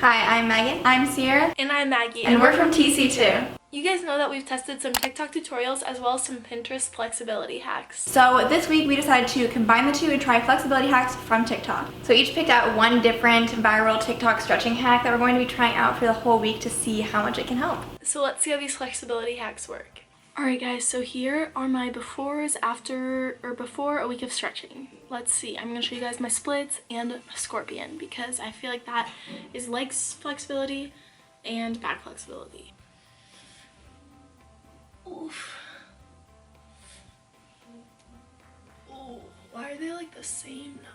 Hi, I'm Maggie. I'm Ciera. And I'm Maggie. And we're from TC2. You guys know that we've tested some TikTok tutorials as well as some Pinterest flexibility hacks. So this week we decided to combine the two and try flexibility hacks from TikTok. So each picked out one different viral TikTok stretching hack that we're going to be trying out for the whole week to see how much it can help. So let's see how these flexibility hacks work. Alright guys, so here are my before a week of stretching. Let's see, I'm going to show you guys my splits and a scorpion because I feel like that is legs flexibility and back flexibility. Oof. Oh, why are they like the same now?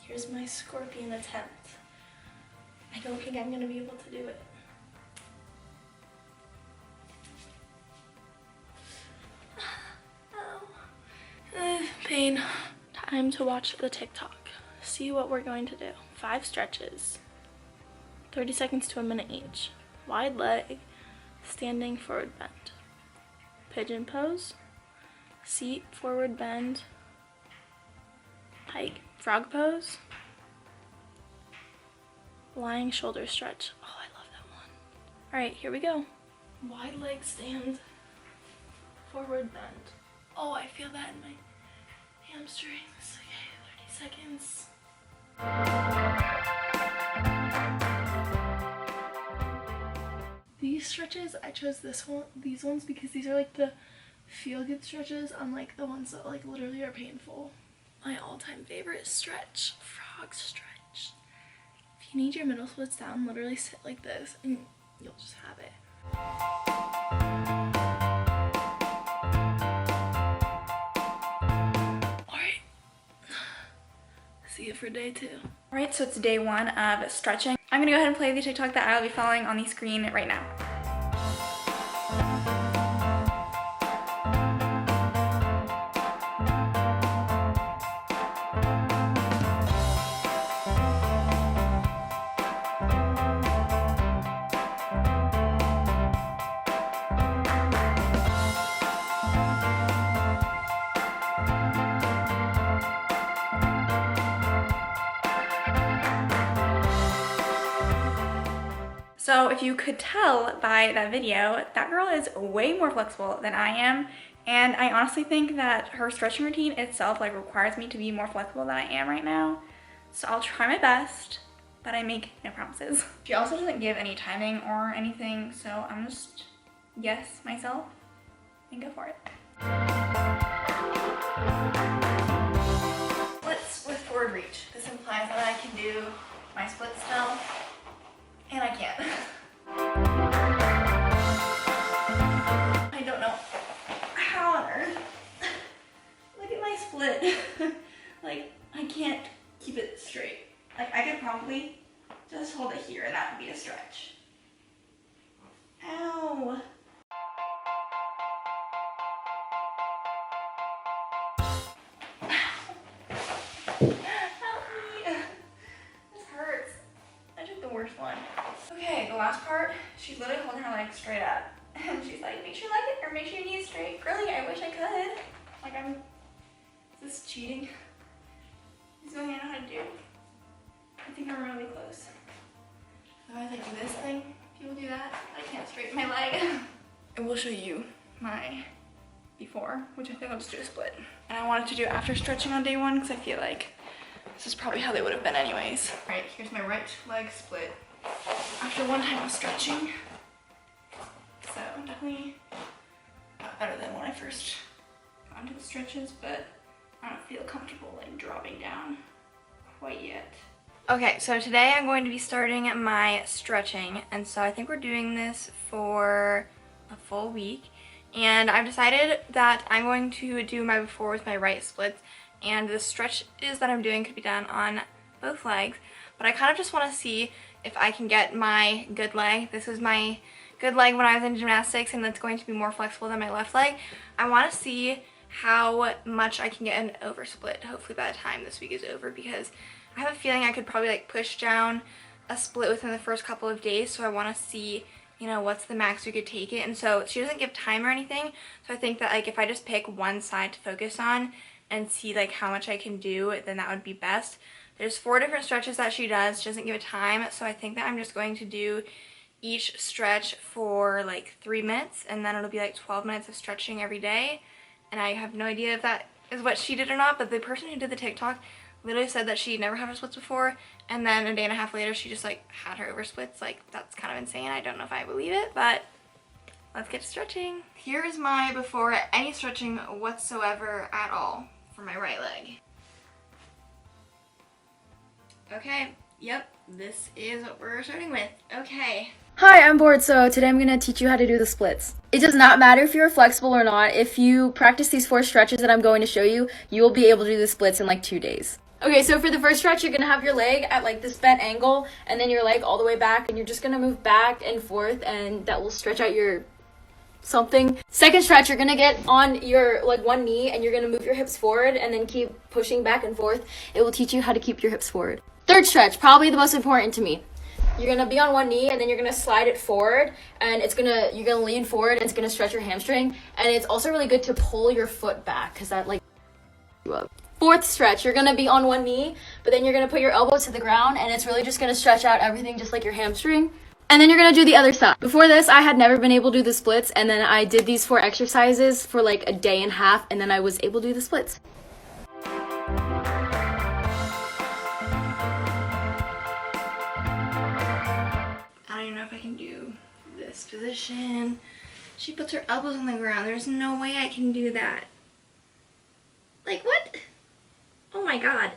Here's my scorpion attempt. I don't think I'm going to be able to do it. Pain. Time to watch the TikTok. See what we're going to do. 5 stretches. 30 seconds to a minute each. Wide leg. Standing forward bend. Pigeon pose. Seat forward bend. Hike. Frog pose. Lying shoulder stretch. Oh, I love that one. Alright, here we go. Wide leg stand. Forward bend. Oh, I feel that in my hamstrings. Okay, 30 seconds. These stretches, I chose these ones because these are like the feel-good stretches, unlike the ones that like literally are painful. My all-time favorite stretch, frog stretch. If you need your middle splits down, literally sit like this and you'll just have it. Alright, see you for day 2. Alright, so it's day 1 of stretching. I'm going to go ahead and play the TikTok that I'll be following on the screen right now. So if you could tell by that video, that girl is way more flexible than I am. And I honestly think that her stretching routine itself requires me to be more flexible than I am right now. So I'll try my best, but I make no promises. She also doesn't give any timing or anything, so I'm just guess myself and go for it. Splits with forward reach. This implies that I can do my splits still. And I can't. I don't know how on earth. Look at my split. I can't keep it straight. I could probably just hold it here and that would be a stretch. Ow. Worst one. Okay, the last part, she's literally holding her legs straight up. And she's like, make sure you like it or make sure your knees straight. Girlie, I wish I could. Is this cheating? This is something I know how to do. I think I'm really close. Otherwise I do this thing. People do that. I can't straighten my leg. I will show you my before, which I think I'll just do a split. And I wanted to do after stretching on day 1 because I feel like this is probably how they would have been anyways. All right, here's my right leg split after 1 time of stretching. So definitely got better than when I first got into the stretches, but I don't feel comfortable dropping down quite yet. Okay, so today I'm going to be starting my stretching, and so I think we're doing this for a full week. And I've decided that I'm going to do my before with my right splits, and the stretches that I'm doing could be done on both legs, but I kind of just want to see if I can get my good leg. This was my good leg when I was in gymnastics, and that's going to be more flexible than my left leg. I want to see how much I can get an over split, hopefully by the time this week is over, because I have a feeling I could probably push down a split within the first couple of days, so I want to see, you know, what's the max we could take it. And so she doesn't give time or anything, so I think that if I just pick one side to focus on and see how much I can do, then that would be best. There's 4 different stretches that she does. She doesn't give a time, so I think that I'm just going to do each stretch for like 3 minutes, and then it'll be like 12 minutes of stretching every day. And I have no idea if that is what she did or not, but the person who did the TikTok literally said that she never had her splits before, and then a day and a half later she just like had her over splits. Like, that's kind of insane. I don't know if I believe it, but let's get to stretching. Here is my before any stretching whatsoever at all for my right leg. Okay, yep, this is what we're starting with. Okay. Hi, I'm bored, so today I'm going to teach you how to do the splits. It does not matter if you're flexible or not. If you practice these 4 stretches that I'm going to show you, you will be able to do the splits in like 2 days. Okay, so for the first stretch, you're going to have your leg at like this bent angle, and then your leg all the way back, and you're just going to move back and forth, and that will stretch out your something. Second stretch, you're gonna get on your like one knee, and you're gonna move your hips forward and then keep pushing back and forth. It will teach you how to keep your hips forward. Third stretch, probably the most important to me. You're gonna be on one knee, and then you're gonna slide it forward, and you're gonna lean forward, and it's gonna stretch your hamstring. And it's also really good to pull your foot back, because that like you up. Fourth stretch, you're gonna be on one knee, but then you're gonna put your elbows to the ground, and it's really just gonna stretch out everything just like your hamstring. And then you're gonna do the other side. Before this, I had never been able to do the splits, and then I did these 4 exercises for like a day and a half, and then I was able to do the splits. I don't even know if I can do this position. She puts her elbows on the ground. There's no way I can do that. Like, what? Oh my god.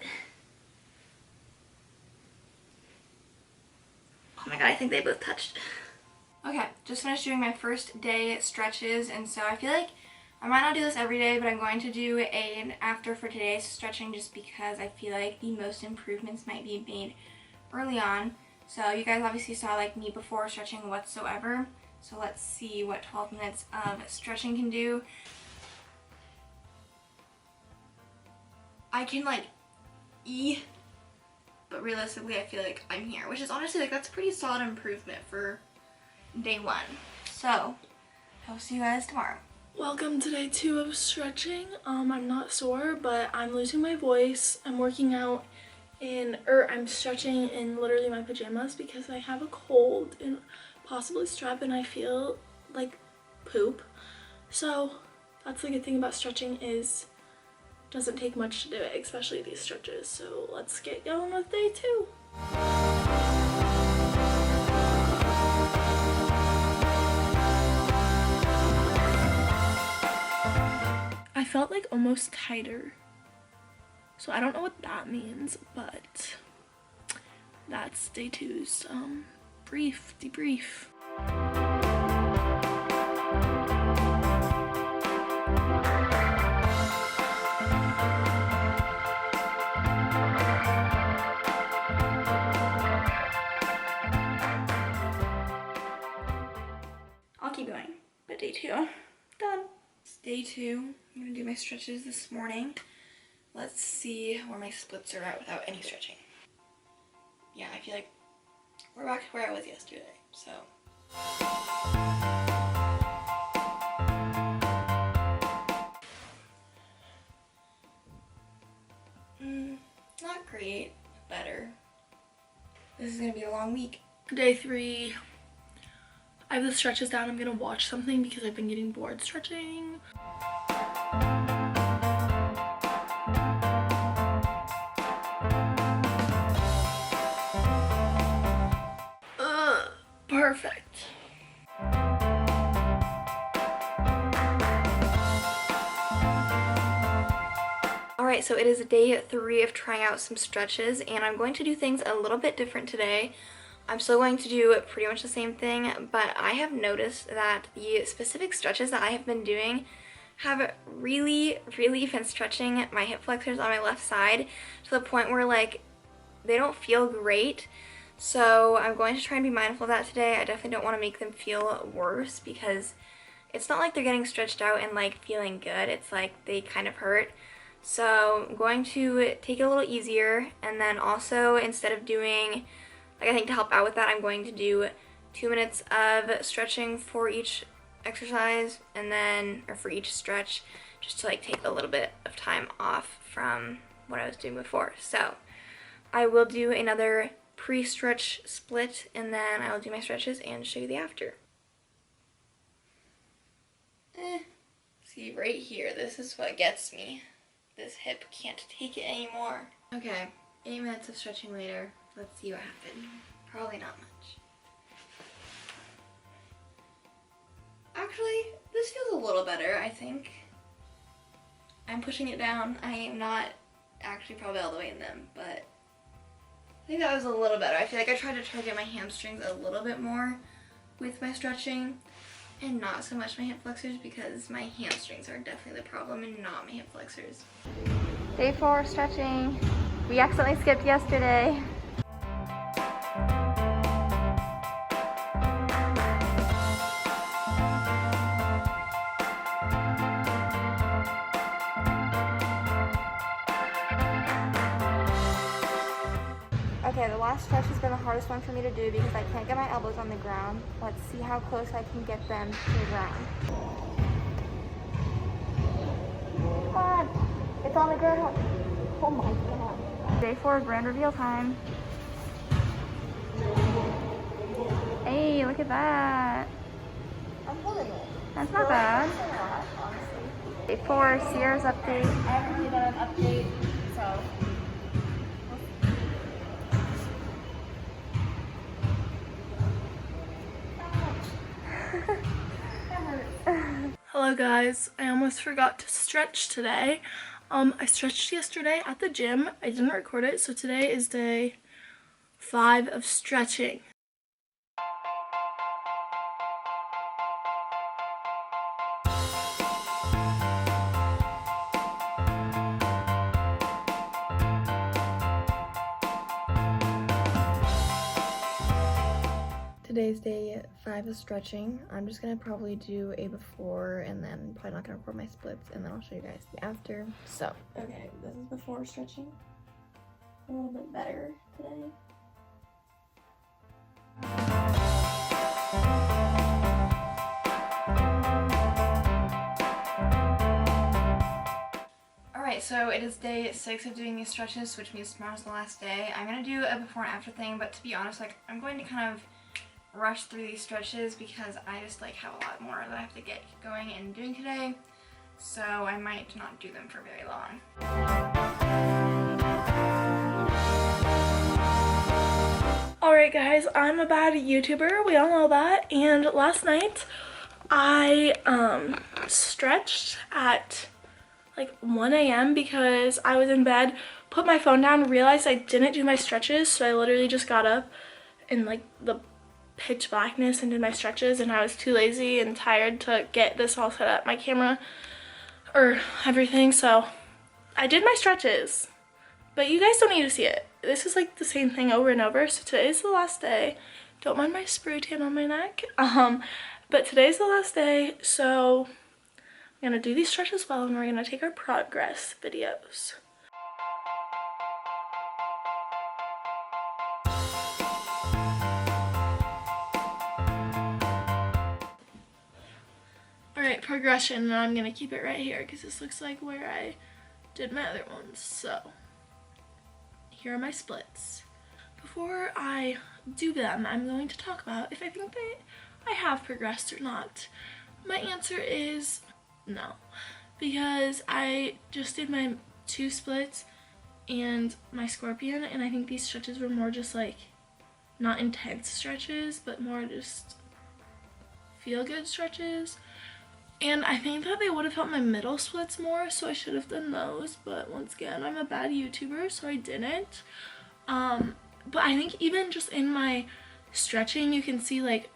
Oh my god, I think they both touched. Okay, just finished doing my first day stretches, and so I feel like I might not do this every day, but I'm going to do an after for today's stretching just because I feel like the most improvements might be made early on. So you guys obviously saw like me before stretching whatsoever. So let's see what 12 minutes of stretching can do. I can like but realistically I feel like I'm here, which is honestly like that's a pretty solid improvement for day 1. So I'll see you guys tomorrow. Welcome to day 2 of stretching. I'm not sore, but I'm losing my voice. I'm working out I'm stretching in literally my pajamas because I have a cold and possibly strep, and I feel like poop. So that's the good thing about stretching is it doesn't take much to do it, especially these stretches. So let's get going with day 2. I felt like almost tighter. So I don't know what that means, but that's day 2's brief debrief. I'll keep going, but day 2, done. It's day 2, I'm gonna do my stretches this morning. Let's see where my splits are at without any stretching. Yeah, I feel like we're back to where I was yesterday, so. Not great, better. This is gonna be a long week. Day 3, I have the stretches down. I'm gonna watch something because I've been getting bored stretching. Perfect. Alright, so it is day 3 of trying out some stretches, and I'm going to do things a little bit different today. I'm still going to do pretty much the same thing, but I have noticed that the specific stretches that I have been doing have really been stretching my hip flexors on my left side to the point where like they don't feel great. So I'm going to try and be mindful of that today. I definitely don't want to make them feel worse because it's not like they're getting stretched out and like feeling good. It's like they kind of hurt. So I'm going to take it a little easier, and then also instead of doing, like I think to help out with that, I'm going to do 2 minutes of stretching for each exercise, and then, or for each stretch, just to like take a little bit of time off from what I was doing before. So I will do another pre-stretch split, and then I will do my stretches and show you the after. See, right here, this is what gets me. This hip can't take it anymore. Okay, 8 minutes of stretching later. Let's see what happened. Probably not much. Actually, this feels a little better, I think. I'm pushing it down. I am not actually probably all the way in them, but I think that was a little better. I feel like I tried to target my hamstrings a little bit more with my stretching and not so much my hip flexors, because my hamstrings are definitely the problem and not my hip flexors. Day 4 stretching. We accidentally skipped yesterday. Okay, the last stretch has been the hardest one for me to do because I can't get my elbows on the ground. Let's see how close I can get them to the ground. Come on, it's on the ground. Oh my god. Day 4 grand reveal time. Hey, look at that. I'm holding it. That's not bad. Day 4, Ciera's update. I haven't really done an update, so. Hello guys, I almost forgot to stretch today. I stretched yesterday at the gym. I didn't record it, so today is day 5 of stretching. Today's day 5 of stretching. I'm just gonna probably do a before and then probably not gonna record my splits, and then I'll show you guys the after. So, okay, this is before stretching. A little bit better today. Alright, so it is day 6 of doing these stretches, which means tomorrow's the last day. I'm gonna do a before and after thing, but to be honest, like, I'm going to kind of rush through these stretches because I just like have a lot more that I have to get going and doing today, so I might not do them for very long. Alright guys, I'm a bad YouTuber, we all know that, and last night I stretched at like 1 a.m. because I was in bed, put my phone down, realized I didn't do my stretches, so I literally just got up in like the pitch blackness and did my stretches, and I was too lazy and tired to get this all set up, my camera or everything, so I did my stretches, but you guys don't need to see it. This is like the same thing over and over. So today is the last day. Don't mind my spray tan on my neck, but today's the last day, so I'm gonna do these stretches well, and we're gonna take our progress videos. Alright, progression, and I'm gonna keep it right here because this looks like where I did my other ones. So here are my splits. Before I do them, I'm going to talk about if I think that I have progressed or not. My answer is no, because I just did my 2 splits and my scorpion, and I think these stretches were more just like not intense stretches, but more just feel good stretches. And I think that they would have helped my middle splits more, so I should have done those. But once again, I'm a bad YouTuber, so I didn't. But I think even just in my stretching, you can see like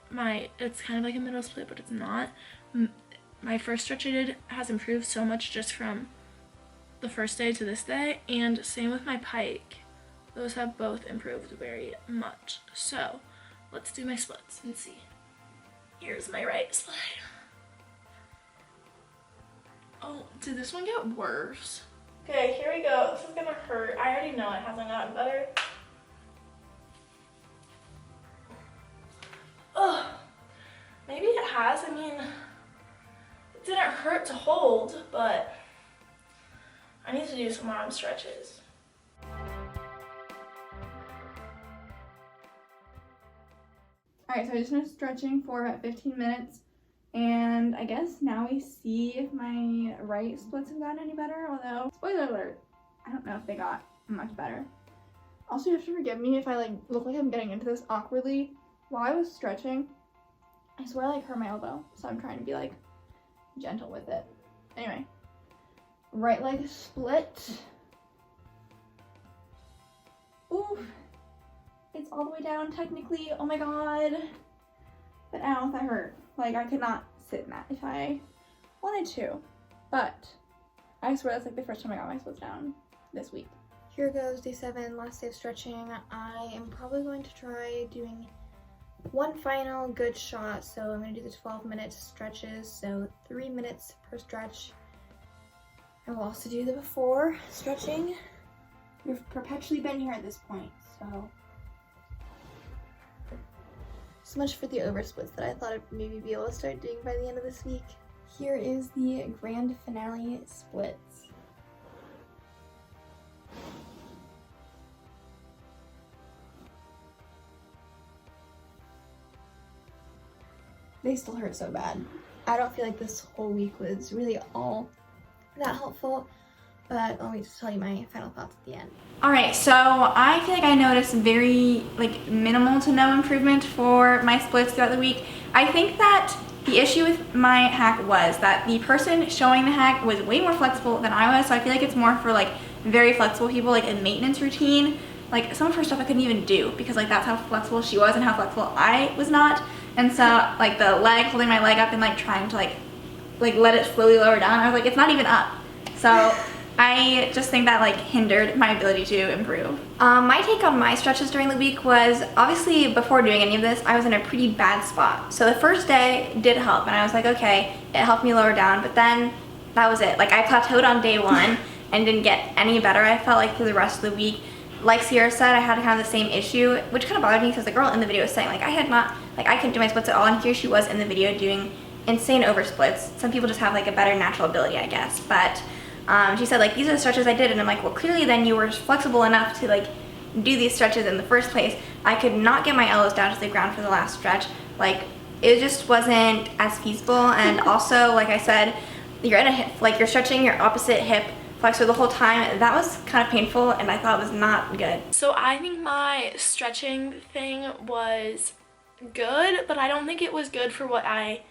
it's kind of like a middle split, but it's not. My first stretch I did has improved so much just from the first day to this day. And same with my pike. Those have both improved very much. So let's do my splits and see. Here's my right split. Oh, did this one get worse? Okay, here we go. This is gonna hurt. I already know it hasn't gotten better. Ugh. Maybe it has. I mean, it didn't hurt to hold, but I need to do some arm stretches. Alright, so I just finished stretching for about 15 minutes. And I guess now we see if my right splits have gotten any better. Although, spoiler alert, I don't know if they got much better. Also, you have to forgive me if I like look like I'm getting into this awkwardly. While I was stretching, I swear I like hurt my elbow. So I'm trying to be like gentle with it. Anyway, right leg split. Ooh, it's all the way down technically. Oh my god. But ow, that hurt. Like, I could not sit in that if I wanted to. But I swear that's like the first time I got my splits down this week. Here goes day 7, last day of stretching. I am probably going to try doing one final good shot. So I'm going to do the 12-minute stretches. So 3 minutes per stretch. I will also do the before stretching. We've perpetually been here at this point, so. So much for the over splits that I thought I'd maybe be able to start doing by the end of this week. Here is the grand finale splits. They still hurt so bad. I don't feel like this whole week was really all that helpful, but I'll wait to tell you my final thoughts at the end. Alright, so I feel like I noticed very minimal to no improvement for my splits throughout the week. I think that the issue with my hack was that the person showing the hack was way more flexible than I was, so I feel like it's more for very flexible people, like a maintenance routine. Like some of her stuff I couldn't even do because that's how flexible she was and how flexible I was not. And so the leg, holding my leg up and trying to let it slowly lower down, I was like, it's not even up. So I just think that hindered my ability to improve. My take on my stretches during the week was, obviously before doing any of this, I was in a pretty bad spot. So the first day did help and I was like, okay, it helped me lower down, but then that was it. I plateaued on day 1 and didn't get any better, I felt through the rest of the week. Like Ciera said, I had kind of the same issue, which kind of bothered me because the girl in the video was saying I couldn't do my splits at all, and here she was in the video doing insane over splits. Some people just have a better natural ability, I guess, but she said these are the stretches I did, and I'm like, well, clearly then you were flexible enough to do these stretches in the first place. I could not get my elbows down to the ground for the last stretch. It just wasn't as feasible, and also, like I said, you're at a hip, you're stretching your opposite hip flexor the whole time. That was kind of painful, and I thought it was not good. So I think my stretching thing was good, but I don't think it was good for what I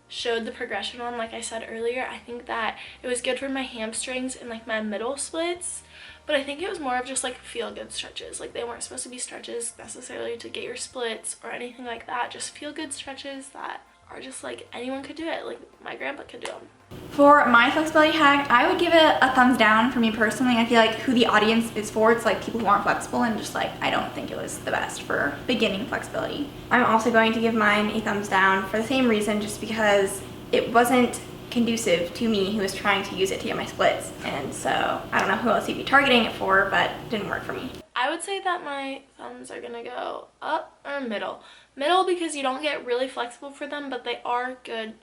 showed the progression on. Like I said earlier, I think that it was good for my hamstrings and my middle splits, but I think it was more of just feel good stretches. They weren't supposed to be stretches necessarily to get your splits or anything like that, just feel good stretches that are just anyone could do it. My grandpa could do them. For my flexibility hack, I would give it a thumbs down for me personally. I feel who the audience is for, it's people who aren't flexible, and just I don't think it was the best for beginning flexibility. I'm also going to give mine a thumbs down for the same reason, just because it wasn't conducive to me who was trying to use it to get my splits, and so I don't know who else you'd be targeting it for, but it didn't work for me. I would say that my thumbs are gonna go up or middle. Middle because you don't get really flexible for them, but they are good,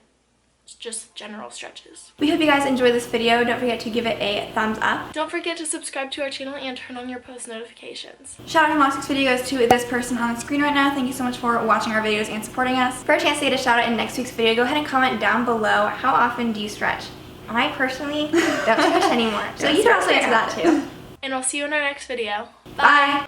just general stretches. We hope you guys enjoyed this video. Don't forget to give it a thumbs up. Don't forget to subscribe to our channel and turn on your post notifications. Shout out from last week's video goes to this person on the screen right now. Thank you so much for watching our videos and supporting us. For a chance to get a shout out in next week's video, go ahead and comment down below, how often do you stretch? I personally don't stretch anymore, so you can also answer that too. And I'll see you in our next video. Bye.